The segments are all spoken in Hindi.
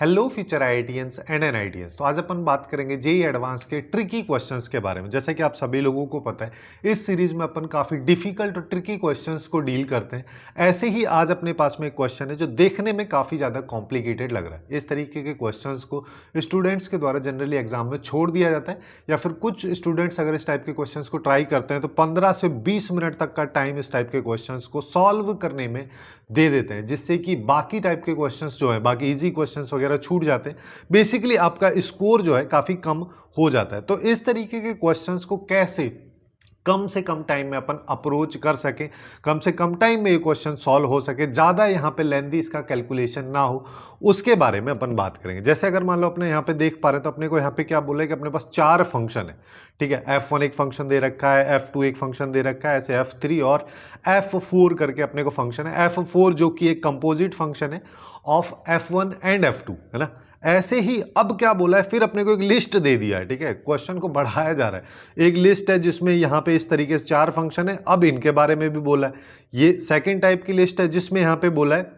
Hello future IITians and NITians. तो आज अपन बात करेंगे जेई एडवांस के ट्रिकी क्वेश्चंस के बारे में। जैसे कि आप सभी लोगों को पता है, इस सीरीज में अपन काफ़ी डिफिकल्ट और ट्रिकी क्वेश्चंस को डील करते हैं। ऐसे ही आज अपने पास में एक क्वेश्चन है जो देखने में काफ़ी ज़्यादा कॉम्प्लिकेटेड लग रहा है। इस तरीके के क्वेश्चंस को स्टूडेंट्स के द्वारा जनरली एग्जाम में छोड़ दिया जाता है, या फिर कुछ स्टूडेंट्स अगर इस टाइप के क्वेश्चन को ट्राई करते हैं तो 15 से 20 मिनट तक का टाइम इस टाइप के क्वेश्चन को सॉल्व करने में दे देते हैं, जिससे कि बाकी टाइप के क्वेश्चंस जो है, बाकी इजी क्वेश्चंस वगैरह छूट जाते हैं। बेसिकली आपका स्कोर जो है काफ़ी कम हो जाता है। तो इस तरीके के क्वेश्चंस को कैसे कम से कम टाइम में अपन अप्रोच कर सके, कम से कम टाइम में ये क्वेश्चन सॉल्व हो सके, ज़्यादा यहाँ पे लेंथी इसका कैलकुलेशन ना हो, उसके बारे में अपन बात करेंगे। जैसे अगर मान लो अपने यहाँ पे देख पा रहे हैं तो अपने को यहाँ पे क्या बोला है कि अपने पास 4 फंक्शन है। ठीक है, F1 एक फंक्शन दे रखा है, F2 एक फंक्शन दे रखा है, ऐसे F3 और F4 करके अपने को फंक्शन है। F4 जो कि एक कंपोजिट फंक्शन है ऑफ F1 एंड F2, है ना। ऐसे ही अब क्या बोला है, फिर अपने को एक लिस्ट दे दिया है। ठीक है, क्वेश्चन को बढ़ाया जा रहा है। एक लिस्ट है जिसमें यहाँ पे इस तरीके से 4 फंक्शन है। अब इनके बारे में भी बोला है। ये सेकंड टाइप की लिस्ट है जिसमें यहाँ पे बोला है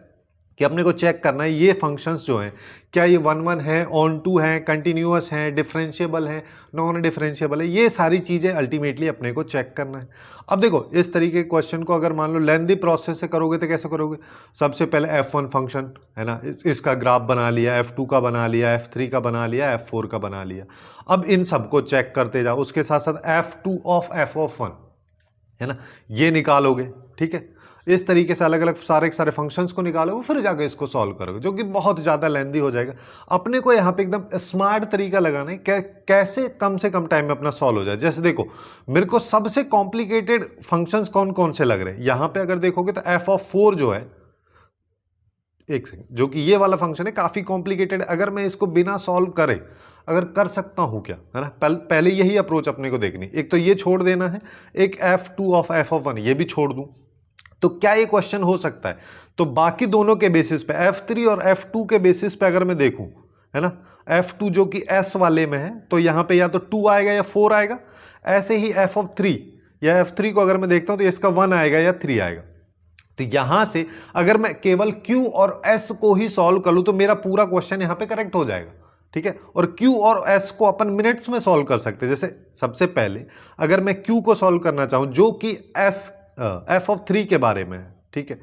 कि अपने को चेक करना है ये फंक्शंस जो हैं, क्या ये 1 1 है, ऑन टू है, कंटिन्यूअस है, डिफरेंशिएबल है, नॉन डिफरेंशिएबल है। ये सारी चीज़ें अल्टीमेटली अपने को चेक करना है। अब देखो, इस तरीके के क्वेश्चन को अगर मान लो लेंथी प्रोसेस से करोगे तो कैसे करोगे। सबसे पहले F1 फंक्शन है ना, इसका ग्राफ बना लिया, F2 का बना लिया, F3 का बना लिया, F4 का बना लिया। अब इन सबको चेक करते जाओ। उसके साथ साथ F2 ऑफ F1 है ना, ये निकालोगे। ठीक है, इस तरीके से अलग अलग सारे फंक्शंस को निकालोगे, फिर जाकर इसको सॉल्व करोगे, जो कि बहुत ज़्यादा लेंथी हो जाएगा। अपने को यहाँ पे एकदम स्मार्ट तरीका लगाना है कैसे कम से कम टाइम में अपना सॉल्व हो जाए। जैसे देखो, मेरे को सबसे कॉम्प्लिकेटेड फंक्शंस कौन कौन से लग रहे हैं यहाँ पे अगर देखोगे तो F4 जो है, एक सेकंड, जो कि ये वाला फंक्शन है, काफ़ी कॉम्प्लिकेटेड। अगर मैं इसको बिना सॉल्व करे अगर कर सकता हूँ क्या, है ना। पहले यही अप्रोच अपने को देखनी। एक तो ये छोड़ देना है, एक F2 ऑफ F1 ये भी छोड़ दूँ तो क्या ये क्वेश्चन हो सकता है। तो बाकी दोनों के बेसिस पे, F3 और F2 के बेसिस पे अगर मैं देखूं, है ना, F2 जो कि S वाले में है तो यहां पे या तो 2 आएगा या 4 आएगा। ऐसे ही F3 या F3 को अगर मैं देखता हूं तो इसका 1 आएगा या 3 आएगा। तो यहां से अगर मैं केवल Q और S को ही सॉल्व कर लूं तो मेरा पूरा क्वेश्चन यहां पे करेक्ट हो जाएगा। ठीक है, और Q और S को अपन मिनट्स में सॉल्व कर सकते हैं। जैसे सबसे पहले अगर मैं Q को सॉल्व करना चाहूं जो कि F3 के बारे में है, ठीक है,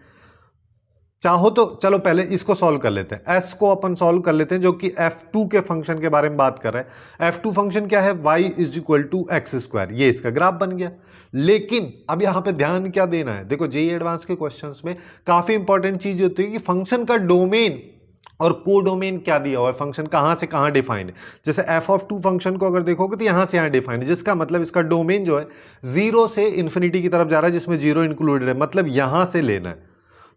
चाहो तो चलो पहले इसको सॉल्व कर लेते हैं। S को अपन सॉल्व कर लेते हैं जो कि F2 के फंक्शन के बारे में बात कर रहे हैं। F2 फंक्शन क्या है, y = x²। ये इसका ग्राफ बन गया। लेकिन अब यहां पे ध्यान क्या देना है, देखो जेईई एडवांस के क्वेश्चंस में काफी इंपॉर्टेंट चीज होती है कि फंक्शन का डोमेन और कोडोमेन क्या दिया हुआ है, फंक्शन कहां से कहां डिफाइंड है। जैसे F2 फंक्शन को अगर देखोगे तो यहां से यहां डिफाइंड है, जिसका मतलब इसका डोमेन जो है 0 से इन्फिनिटी की तरफ जा रहा है, जिसमें 0 इंक्लूडेड है, मतलब यहां से लेना है।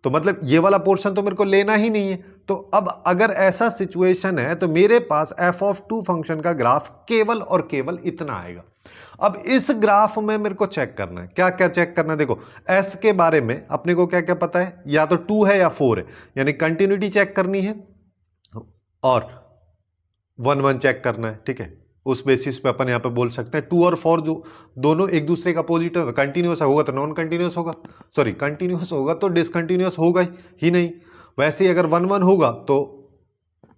तो मतलब ये वाला पोर्शन तो मेरे को लेना ही नहीं है। तो अब अगर ऐसा सिचुएशन है तो मेरे पास F2 फंक्शन का ग्राफ केवल और केवल इतना आएगा। अब इस ग्राफ में मेरे को चेक करना है, क्या क्या चेक करना है। देखो, S के बारे में अपने को क्या क्या पता है, या तो 2 है या 4 है, यानी कंटिन्यूटी चेक करनी है और 1 1 चेक करना है। ठीक है, उस बेसिस पे अपन यहाँ पे बोल सकते हैं 2 और 4 जो दोनों एक दूसरे का अपोजिट है, कंटिन्यूअस होगा तो नॉन कंटिन्यूअस होगा, सॉरी कंटिन्यूअस होगा तो डिसकंटिन्यूअस होगा ही नहीं। वैसे ही अगर 1 1 होगा तो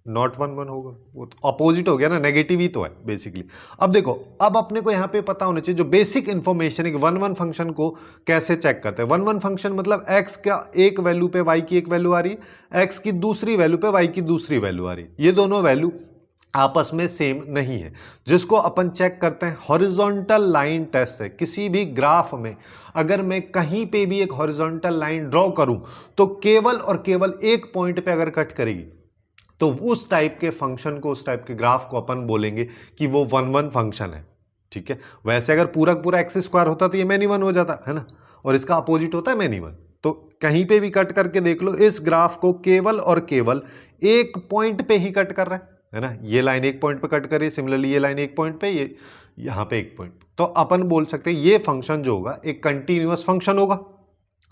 नॉट 1 1 होगा, वो तो अपोजिट हो गया ना, नेगेटिव ही तो है बेसिकली। अब देखो, अब अपने को यहाँ पे पता होना चाहिए जो बेसिक इंफॉर्मेशन है कि 1 1 फंक्शन को कैसे चेक करते हैं। 1 1 फंक्शन मतलब x का एक वैल्यू पे y की एक वैल्यू आ रही है, x की दूसरी वैल्यू पे y की दूसरी वैल्यू आ रही है। ये दोनों वैल्यू आपस में सेम नहीं है, जिसको अपन चेक करते हैं हॉरिजॉन्टल लाइन टेस्ट से। किसी भी ग्राफ में अगर मैं कहीं पे भी एक हॉरिजॉन्टल लाइन ड्रॉ करूं तो केवल और केवल एक पॉइंट पे अगर कट करेगी तो उस टाइप के फंक्शन को, उस टाइप के ग्राफ को अपन बोलेंगे कि वो 1 1 फंक्शन है। ठीक है, वैसे अगर पूरा पूरा x² होता तो ये मैनी 1 हो जाता, है ना, और इसका अपोजिट होता है मैनी 1। तो कहीं पे भी कट करके देख लो, इस ग्राफ को केवल और केवल एक पॉइंट पे ही कट कर रहा है ना। ये लाइन एक पॉइंट पे कट कर रही है, सिमिलरली ये लाइन एक पॉइंट पे, ये यहाँ पे एक पॉइंट। तो अपन बोल सकते हैं ये फंक्शन जो होगा एक कंटिन्यूअस फंक्शन होगा,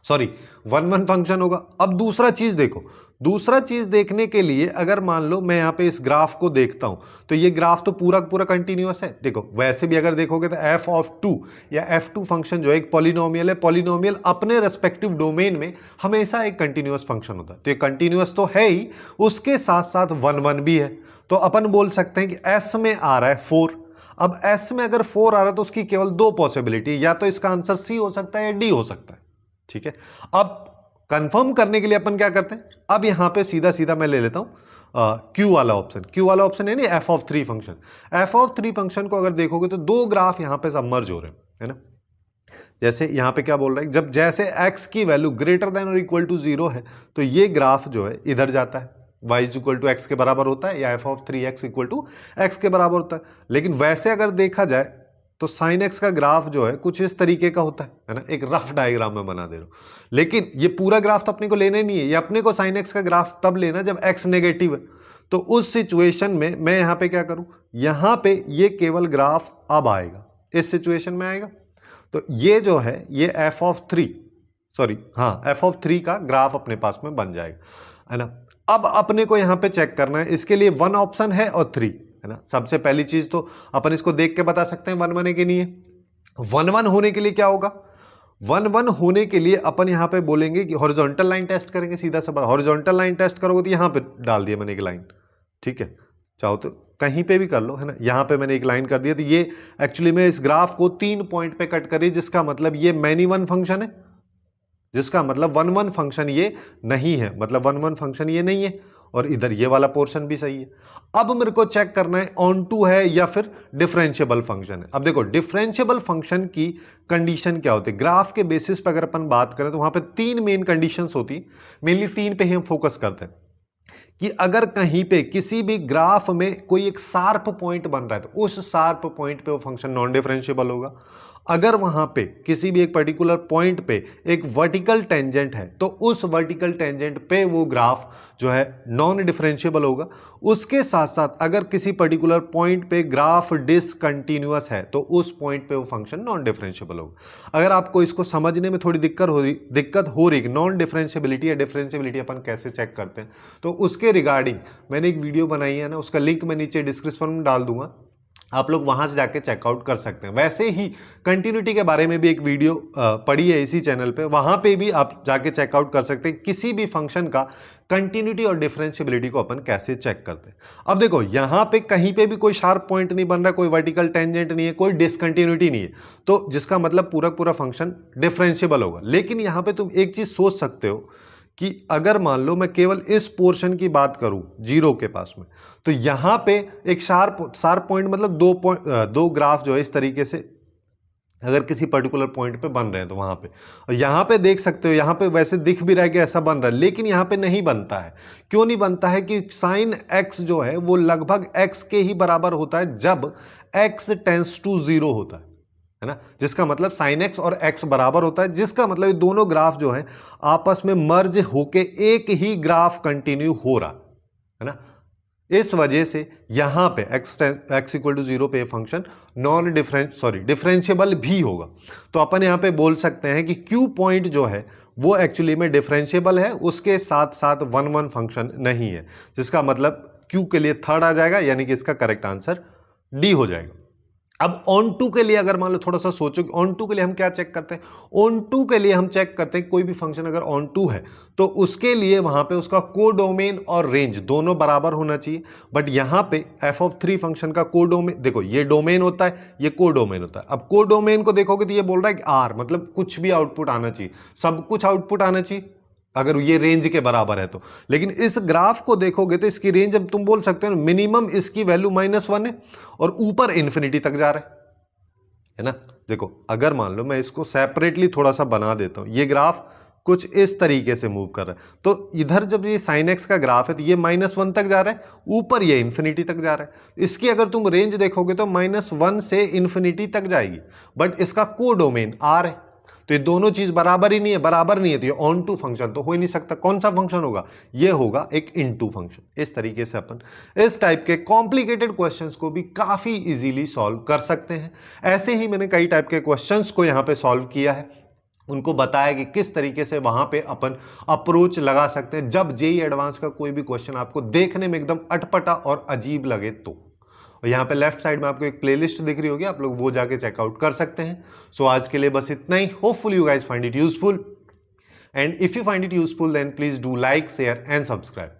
सॉरी 1 1 फंक्शन होगा। अब दूसरा चीज देखो, दूसरा चीज देखने के लिए अगर मान लो मैं यहाँ पे इस ग्राफ को देखता हूं तो ये ग्राफ तो पूरा पूरा कंटिन्यूअस है। देखो वैसे भी अगर देखोगे तो f(2) या f2 फंक्शन जो है एक पॉलिनोमियल है। पॉलिनोमियल अपने रेस्पेक्टिव डोमेन में हमेशा एक कंटिन्यूअस फंक्शन होता है, तो ये कंटिन्यूअस तो है ही, उसके साथ साथ 1 1 भी है। तो अपन बोल सकते हैं कि s में आ रहा है 4। अब s में अगर 4 आ रहा है तो उसकी केवल दो पॉसिबिलिटी, या तो इसका आंसर c हो सकता है या d हो सकता है। ठीक है, अब कंफर्म करने के लिए अपन क्या करते हैं, अब यहां पे सीधा सीधा मैं ले लेता हूं Q वाला ऑप्शन। Q वाला ऑप्शन है नहीं f(3) फंक्शन। f(3) फंक्शन को अगर देखोगे तो दो ग्राफ यहां पे सबमर्ज हो रहे हैं, है ना। जैसे यहां पे क्या बोल रहा है, जब जैसे x की वैल्यू ग्रेटर देन और इक्वल टू 0 है तो ये ग्राफ जो है इधर जाता है, y is equal to x के बराबर होता है, या f(3x) इक्वल टू एक्स के बराबर होता है। लेकिन वैसे अगर देखा जाए तो साइन एक्स का ग्राफ जो है कुछ इस तरीके का होता है ना। एक रफ डायग्राम में बना दे रहा हूं, लेकिन ये पूरा ग्राफ तो अपने को लेना ही नहीं है। ये अपने को साइन एक्स का ग्राफ तब लेना जब एक्स नेगेटिव है। तो उस सिचुएशन में मैं यहां पे क्या करूं, यहां पे ये केवल ग्राफ अब आएगा, इस सिचुएशन में आएगा। तो ये जो है ये f(3) का ग्राफ अपने पास में बन जाएगा, है ना। अब अपने को यहां पे चेक करना है, इसके लिए 1 ऑप्शन है और 3, है ना। सबसे पहली चीज तो अपन इसको देख के बता सकते हैं 1 1 के लिए। 1 1 होने के लिए क्या होगा, 1 1 होने के लिए अपन यहां पे बोलेंगे कि हॉरिजॉन्टल लाइन टेस्ट करेंगे। सीधा सा हॉरिजॉन्टल लाइन टेस्ट करोगे तो यहां पे डाल दिया मैंने एक लाइन, ठीक है, चाहो तो कहीं पे भी कर लो, है ना। यहां पे मैंने एक लाइन कर दिया, तो ये एक्चुअली में इस ग्राफ को 3 पॉइंट पे कट करी, जिसका मतलब ये मैनी 1 फंक्शन है, जिसका मतलब 1 1 फंक्शन ये नहीं है, मतलब 1 1 फंक्शन ये नहीं है। और इधर ये वाला पोर्शन भी सही है। अब मेरे को चेक करना है ऑन टू है या फिर डिफरेंशिएबल फंक्शन है। अब देखो डिफरेंशिएबल फंक्शन की कंडीशन क्या होती है, ग्राफ के बेसिस पर अगर अपन बात करें तो वहां पे 3 मेन कंडीशंस होती है, मेनली 3 पे ही हम फोकस करते हैं। कि अगर कहीं पे किसी भी ग्राफ में कोई एक शार्प पॉइंट बन रहा है तो उस शार्प पॉइंट पे वो फंक्शन नॉन डिफरेंशिएबल होगा। अगर वहां पे किसी भी एक पर्टिकुलर पॉइंट पे एक वर्टिकल टेंजेंट है तो उस वर्टिकल टेंजेंट पे वो ग्राफ जो है नॉन डिफरेंशिएबल होगा। उसके साथ साथ अगर किसी पर्टिकुलर पॉइंट पे ग्राफ डिसकंटिन्यूअस है तो उस पॉइंट पे वो फंक्शन नॉन डिफरेंशिएबल होगा। अगर आपको इसको समझने में थोड़ी दिक्कत हो रही नॉन डिफरेंशिएबिलिटी या डिफरेंशिएबिलिटी अपन कैसे चेक करते हैं, तो उसके रिगार्डिंग मैंने एक वीडियो बनाई है ना, उसका लिंक मैं नीचे डिस्क्रिप्शन में डाल दूंगा, आप लोग वहां से जाके चेकआउट कर सकते हैं। वैसे ही कंटिन्यूटी के बारे में भी एक वीडियो पड़ी है इसी चैनल पे, वहां पे भी आप जाके चेकआउट कर सकते हैं किसी भी फंक्शन का कंटिन्यूटी और डिफरेंशिएबिलिटी को अपन कैसे चेक करते हैं। अब देखो यहां पे कहीं पे भी कोई शार्प पॉइंट नहीं बन रहा, कोई वर्टिकल टेंजेंट नहीं है, कोई डिसकंटिन्यूटी नहीं है, तो जिसका मतलब पूरा पूरा फंक्शन डिफरेंशिएबल होगा। लेकिन यहां पर तुम एक चीज सोच सकते हो कि अगर मान लो मैं केवल इस पोर्शन की बात करूं 0 के पास में, तो यहां पे एक शार्प पॉइंट मतलब दो ग्राफ जो है इस तरीके से अगर किसी पर्टिकुलर पॉइंट पे बन रहे हैं तो वहां पे, और यहां पे देख सकते हो, यहां पे वैसे दिख भी रहा है कि ऐसा बन रहा है, लेकिन यहां पे नहीं बनता है। क्यों नहीं बनता है कि साइन x जो है वो लगभग x के ही बराबर होता है जब x टेंस टू 0 होता है ना, जिसका मतलब साइन x और x बराबर होता है, जिसका मतलब ये दोनों ग्राफ जो है आपस में मर्ज होके एक ही ग्राफ कंटिन्यू हो रहा है ना। इस वजह से यहां पे x इक्वल टू 0 पे फंक्शन डिफरेंशिएबल भी होगा। तो अपन यहां पे बोल सकते हैं कि Q पॉइंट जो है वो एक्चुअली में डिफरेंशिएबल है, उसके साथ साथ 1 1 फंक्शन नहीं है, जिसका मतलब Q के लिए 3rd आ जाएगा, यानी कि इसका करेक्ट आंसर D हो जाएगा। अब ऑन टू के लिए अगर मान लो थोड़ा सा सोचो, ऑन टू के लिए हम क्या चेक करते हैं, ऑन टू के लिए हम चेक करते हैं कोई भी फंक्शन अगर ऑन टू है तो उसके लिए वहां पे उसका कोडोमेन और रेंज दोनों बराबर होना चाहिए। बट यहां पे f(3) फंक्शन का कोडोमेन, देखो ये डोमेन होता है, ये कोडोमेन होता है। अब कोडोमेन को देखोगे तो ये बोल रहा है कि R मतलब कुछ भी आउटपुट आना चाहिए, सब कुछ आउटपुट आना चाहिए अगर ये रेंज के बराबर है तो। लेकिन इस ग्राफ को देखोगे तो इसकी रेंज अब तुम बोल सकते हो मिनिमम इसकी वैल्यू -1 है और ऊपर इन्फिनिटी तक जा रहा है ना। देखो अगर मान लो मैं इसको सेपरेटली थोड़ा सा बना देता हूं, ये ग्राफ कुछ इस तरीके से मूव कर रहा है, तो इधर जब ये साइन x का ग्राफ है तो ये -1 तक जा रहा है, ऊपर ये इन्फिनिटी तक जा रहा है। इसकी अगर तुम रेंज देखोगे तो -1 से इन्फिनिटी तक जाएगी, बट इसका कोडोमेन R है, तो ये दोनों चीज बराबर ही नहीं है, बराबर नहीं है, तो ये ऑन टू फंक्शन तो हो ही नहीं सकता। कौन सा फंक्शन होगा, ये होगा एक इनटू फंक्शन। इस तरीके से अपन इस टाइप के कॉम्प्लिकेटेड क्वेश्चंस को भी काफी इजीली सॉल्व कर सकते हैं। ऐसे ही मैंने कई टाइप के क्वेश्चंस को यहाँ पे सॉल्व किया है, उनको बताया कि किस तरीके से वहां पे अपन अप्रोच लगा सकते हैं जब जेई एडवांस का कोई भी क्वेश्चन आपको देखने में एकदम अटपटा और अजीब लगे तो। और यहाँ पे लेफ्ट साइड में आपको एक प्लेलिस्ट दिख रही होगी, आप लोग वो जाके चेकआउट कर सकते हैं। सो आज के लिए बस इतना ही। Hopefully you guys find it useful, and if you find it useful then please do like, share and subscribe.